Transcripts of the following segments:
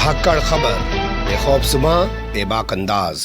धाकड़ खबर, बेखौफसुमा बेबाक अंदाज।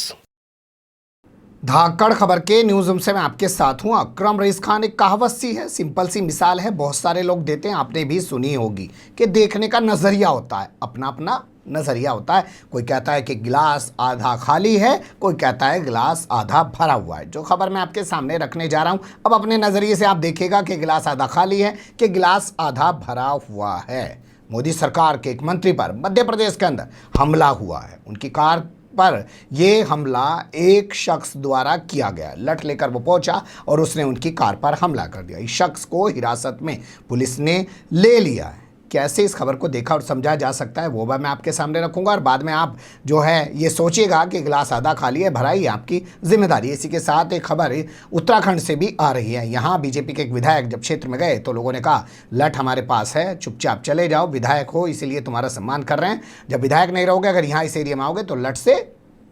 धाकड़ खबर के न्यूज रूम से मैं आपके साथ हूं अकरम रईस खान। एक कहावत सी है, सिंपल सी मिसाल है, बहुत सारे लोग देते हैं, आपने भी सुनी होगी कि देखने का नजरिया होता है, अपना अपना नजरिया होता है। कोई कहता है कि गिलास आधा खाली है, कोई कहता है गिलास आधा भरा हुआ है। जो खबर मैं आपके सामने रखने जा रहा हूं, अब अपने नजरिए से आप देखिएगा कि गिलास आधा खाली है कि गिलास आधा भरा हुआ है। मोदी सरकार के एक मंत्री पर मध्य प्रदेश के अंदर हमला हुआ है। उनकी कार पर यह हमला एक शख्स द्वारा किया गया। लठ लेकर वो पहुंचा और उसने उनकी कार पर हमला कर दिया। इस शख्स को हिरासत में पुलिस ने ले लिया है। कैसे इस खबर को देखा और समझा जा सकता है वो मैं आपके सामने रखूंगा, और बाद में आप जो है ये सोचिएगा कि गिलास आधा खाली है भरा ही आपकी जिम्मेदारी। इसी के साथ एक खबर उत्तराखंड से भी आ रही है। यहाँ बीजेपी के एक विधायक जब क्षेत्र में गए तो लोगों ने कहा लठ हमारे पास है, चुपचाप चले जाओ, विधायक हो इसीलिए तुम्हारा सम्मान कर रहे हैं, जब विधायक नहीं रहोगे, अगर यहाँ इस एरिया में आओगे तो लठ से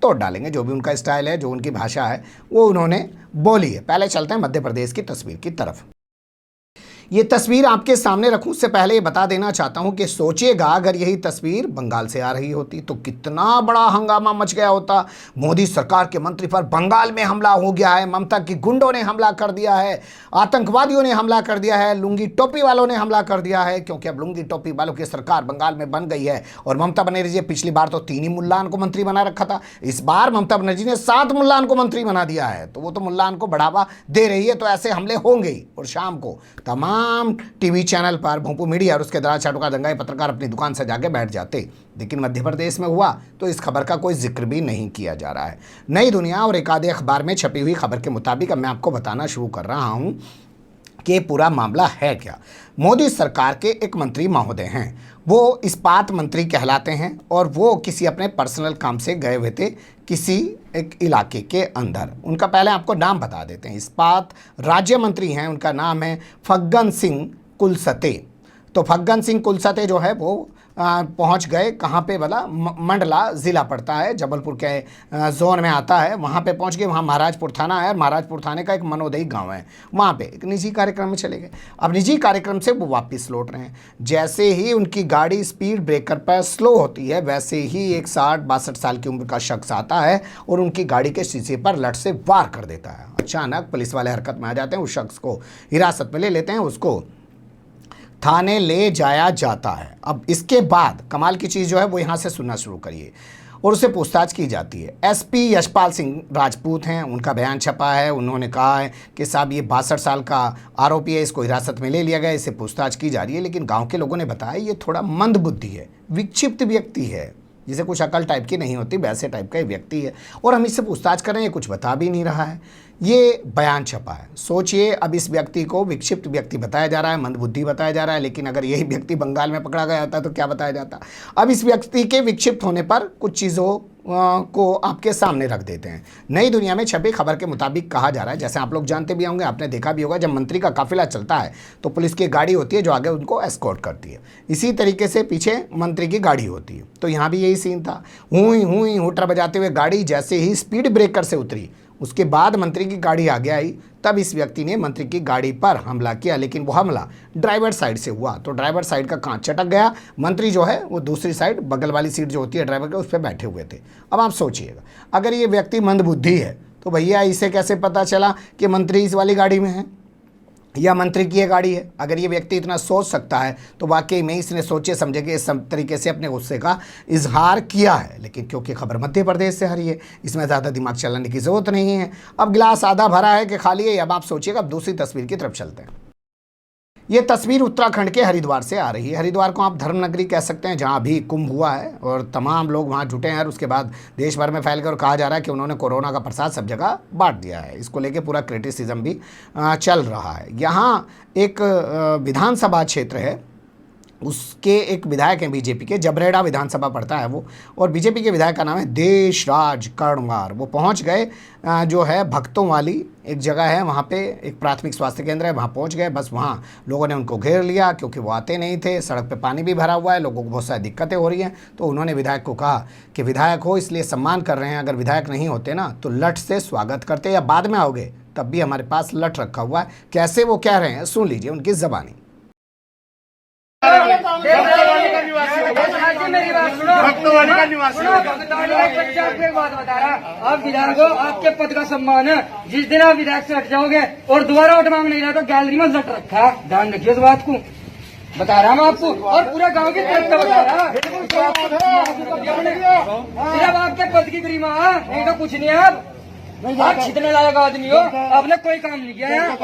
तोड़ डालेंगे। जो भी उनका स्टाइल है, जो उनकी भाषा है, वो उन्होंने बोली है। पहले चलते हैं मध्य प्रदेश की तस्वीर की तरफ। ये तस्वीर आपके सामने रखूं उससे पहले ये बता देना चाहता हूं कि सोचिएगा अगर यही तस्वीर बंगाल से आ रही होती तो कितना बड़ा हंगामा मच गया होता। मोदी सरकार के मंत्री पर बंगाल में हमला हो गया है, ममता की गुंडों ने हमला कर दिया है, आतंकवादियों ने हमला कर दिया है, लुंगी टोपी वालों ने हमला कर दिया है, क्योंकि अब लुंगी टोपी वालों की सरकार बंगाल में बन गई है। और ममता बनर्जी जी पिछली बार तो 3 ही मुल्लान को मंत्री बना रखा था, इस बार ममता बनर्जी ने 7 मुल्लान को मंत्री बना दिया है। तो वो तो मुल्लान को बढ़ावा दे रही है, तो ऐसे हमले होंगे ही। और शाम को तमाम टीवी चैनल पर भोंपू मीडिया और उसके दराज चाटू का दंगाई पत्रकार अपनी दुकान से जाके बैठ जाते। लेकिन मध्य प्रदेश में हुआ तो इस खबर का कोई जिक्र भी नहीं किया जा रहा है। नई दुनिया और एक आधे अखबार में छपी हुई खबर के मुताबिक अब मैं आपको बताना शुरू कर रहा हूं कि पूरा मामला है क्या। मोदी सरकार के एक मंत्री महोदय हैं, वो इस्पात मंत्री कहलाते हैं, और वो किसी अपने पर्सनल काम से गए हुए थे किसी एक इलाके के अंदर। उनका पहले आपको नाम बता देते हैं। इस्पात राज्य मंत्री हैं, उनका नाम है फग्गन सिंह कुलस्ते। तो फग्गन सिंह कुलस्ते जो है वो पहुंच गए कहाँ पे वाला, मंडला ज़िला पड़ता है, जबलपुर के जोन में आता है, वहाँ पे पहुंच गए। वहाँ महाराजपुर थाना है और महाराजपुर थाने का एक मनोदयी गांव है, वहाँ पे एक निजी कार्यक्रम में चले गए। अब निजी कार्यक्रम से वो वापस लौट रहे हैं। जैसे ही उनकी गाड़ी स्पीड ब्रेकर पर स्लो होती है, वैसे ही एक 60-62 साल की उम्र का शख्स आता है और उनकी गाड़ी के शीशे पर लठ से वार कर देता है। अचानक पुलिस वाले हरकत में आ जाते हैं, उस शख्स को हिरासत में ले लेते हैं, उसको थाने ले जाया जाता है। अब इसके बाद कमाल की चीज़ जो है वो यहाँ से सुनना शुरू करिए, और उससे पूछताछ की जाती है। एसपी यशपाल सिंह राजपूत हैं, उनका बयान छपा है। उन्होंने कहा है कि साहब ये 62 साल का आरोपी है, इसको हिरासत में ले लिया गया, इससे पूछताछ की जा रही है। लेकिन गांव के लोगों ने बताया ये थोड़ा मंद बुद्धि है, विक्षिप्त व्यक्ति है, जिसे कुछ अकल टाइप की नहीं होती, वैसे टाइप का व्यक्ति है, और हम इससे पूछताछ करें ये कुछ बता भी नहीं रहा है। ये बयान छपा है। सोचिए, अब इस व्यक्ति को विक्षिप्त व्यक्ति बताया जा रहा है, मंदबुद्धि बताया जा रहा है, लेकिन अगर यही व्यक्ति बंगाल में पकड़ा गया होता तो क्या बताया जाता। अब इस व्यक्ति के विक्षिप्त होने पर कुछ चीज़ों को आपके सामने रख देते हैं। नई दुनिया में छपी खबर के मुताबिक कहा जा रहा है, जैसे आप लोग जानते भी होंगे, आपने देखा भी होगा, जब मंत्री का काफिला चलता है तो पुलिस की गाड़ी होती है जो आगे उनको एस्कॉर्ट करती है। इसी तरीके से पीछे मंत्री की गाड़ी होती है। तो यहाँ भी यही सीन था। हुई हुई हुटर बजाते हुए गाड़ी जैसे ही स्पीड ब्रेकर से उतरी, उसके बाद मंत्री की गाड़ी आगे आई, तब इस व्यक्ति ने मंत्री की गाड़ी पर हमला किया। लेकिन वो हमला ड्राइवर साइड से हुआ, तो ड्राइवर साइड का कांच चटक गया। मंत्री जो है वो दूसरी साइड, बगल वाली सीट जो होती है ड्राइवर के, उस पर बैठे हुए थे। अब आप सोचिएगा, अगर ये व्यक्ति मंदबुद्धि है तो भैया इसे कैसे पता चला कि मंत्री इस वाली गाड़ी में है या मंत्री की ये गाड़ी है। अगर ये व्यक्ति इतना सोच सकता है तो वाकई में इसने सोचे समझे कि इस तरीके से अपने गुस्से का इजहार किया है। लेकिन क्योंकि खबर मध्य प्रदेश से आ रही है, इसमें ज़्यादा दिमाग चलाने की ज़रूरत नहीं है। अब गिलास आधा भरा है कि खाली है, अब आप सोचिएगा। अब दूसरी तस्वीर की तरफ चलते हैं। ये तस्वीर उत्तराखंड के हरिद्वार से आ रही है। हरिद्वार को आप धर्म नगरी कह सकते हैं, जहाँ अभी कुंभ हुआ है और तमाम लोग वहाँ जुटे हैं। और उसके बाद देश भर में फैल कर कहा जा रहा है कि उन्होंने कोरोना का प्रसाद सब जगह बांट दिया है। इसको लेके पूरा क्रिटिसिज्म भी चल रहा है। यहाँ एक विधानसभा क्षेत्र है, उसके एक विधायक हैं बीजेपी के, जबरेड़ा विधानसभा पड़ता है वो, और बीजेपी के विधायक का नाम है देशराज कर्णवार। वो पहुंच गए जो है भक्तों वाली एक जगह है, वहाँ पे एक प्राथमिक स्वास्थ्य केंद्र है, वहाँ पहुंच गए। बस वहाँ लोगों ने उनको घेर लिया क्योंकि वो आते नहीं थे। सड़क पे पानी भी भरा हुआ है, लोगों को बहुत सारी दिक्कतें हो रही हैं। तो उन्होंने विधायक को कहा कि विधायक हो इसलिए सम्मान कर रहे हैं, अगर विधायक नहीं होते ना तो लठ से स्वागत करते, या बाद में आओगे तब भी हमारे पास लठ रखा हुआ है। कैसे वो कह रहे हैं सुन लीजिए उनकी ज़बानी। मेरी बात सुनो। भक्तवाड़ी का निवासी सुनो, भक्तवाड़ी का एक बच्चा आपको एक बात बता रहा, आप विधायक हो, आपके पद का सम्मान है। जिस दिन आप विधायक से हट जाओगे और दोबारा वोट मांग नहीं रहा तो गैलरी में लट रखा है, ध्यान रखिए इस बात को, बता रहा मैं आपको। और पूरे गांव की तरफ बता रहा, सिर्फ आपके पद की गरिमा है, नहीं तो कुछ नहीं है। आप छितने लायक आदमी हो, आपने कोई काम नहीं किया है।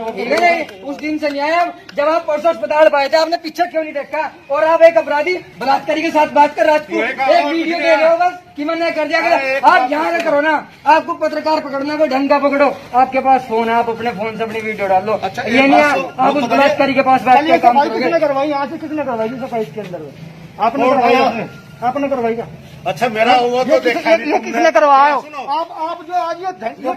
ठीक है नहीं, उस दिन से नहीं आया। जब आप परसों अस्पताल पाए थे, आपने पीछे क्यों नहीं देखा? और आप एक अपराधी बलात्कारी के साथ बात कर रात को एक वीडियो दे रहे हो बस कि मैंने कर दिया। आप यहाँ से करो ना, आपको पत्रकार पकड़ना कोई ढंग का पकड़ो, आपके पास फोन है, आप अपने फोन से अपनी वीडियो डाल लो। ये नहीं आप उस बलात्कारी के पास बैठ के काम करोगे। किसने करवाई? यहाँ से किसने करवाई? इसके अंदर आपने करवाई? आपने करवाई क्या? अच्छा मेरा वो तो देखा ये किसने करवाया? आप जो आज ये फोटो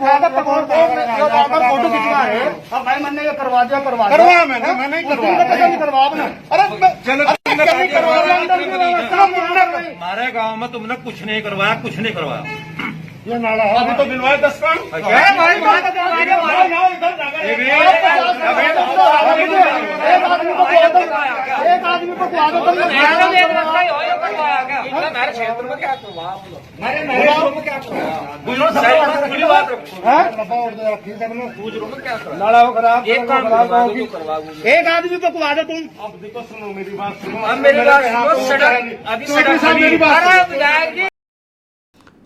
खिंचवा रहे हैं, अब भाई मैंने ये करवा दिया, करवा मैं नहीं करवा आपने। हमारे गांव में तुमने कुछ नहीं करवाया, कुछ नहीं करवाया। ये नाला अभी तो दिलवाए 10 काम। एक आदमी को नाला हो खराब, एक आदमी को कुआ दो तुम। अब देखो सुनो मेरी बात सुनो, मेरी बात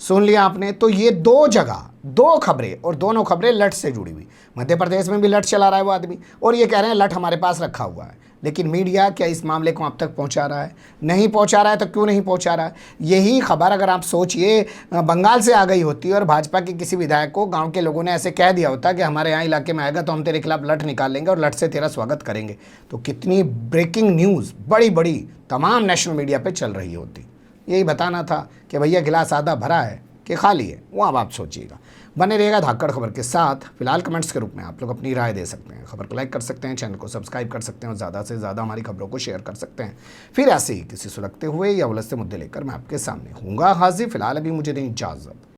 सुन लिया आपने। तो ये दो जगह दो खबरें, और दोनों खबरें लठ से जुड़ी हुई। मध्य प्रदेश में भी लठ चला रहा है वो आदमी, और ये कह रहे हैं लठ हमारे पास रखा हुआ है। लेकिन मीडिया क्या इस मामले को आप तक पहुंचा रहा है? नहीं पहुंचा रहा है। तो क्यों नहीं पहुंचा रहा है? यही खबर अगर आप सोचिए बंगाल से आ गई होती और भाजपा के किसी विधायक को गांव के लोगों ने ऐसे कह दिया होता कि हमारे यहाँ इलाके में आएगा तो हम तेरे खिलाफ लठ निकाल लेंगे और लठ से तेरा स्वागत करेंगे, तो कितनी ब्रेकिंग न्यूज़ बड़ी बड़ी तमाम नेशनल मीडिया पर चल रही होती। यही बताना था कि भैया गिलास आधा भरा है कि खाली है, वो अब आप सोचिएगा। बने रहेगा धाकड़ खबर के साथ। फिलहाल कमेंट्स के रूप में आप लोग अपनी राय दे सकते हैं, खबर को लाइक कर सकते हैं, चैनल को सब्सक्राइब कर सकते हैं और ज़्यादा से ज़्यादा हमारी खबरों को शेयर कर सकते हैं। फिर ऐसे ही किसी सुलगते हुए या उलझते मुद्दे लेकर मैं आपके सामने हूँगा हाजिर। फिलहाल अभी मुझे दें इजाज़त।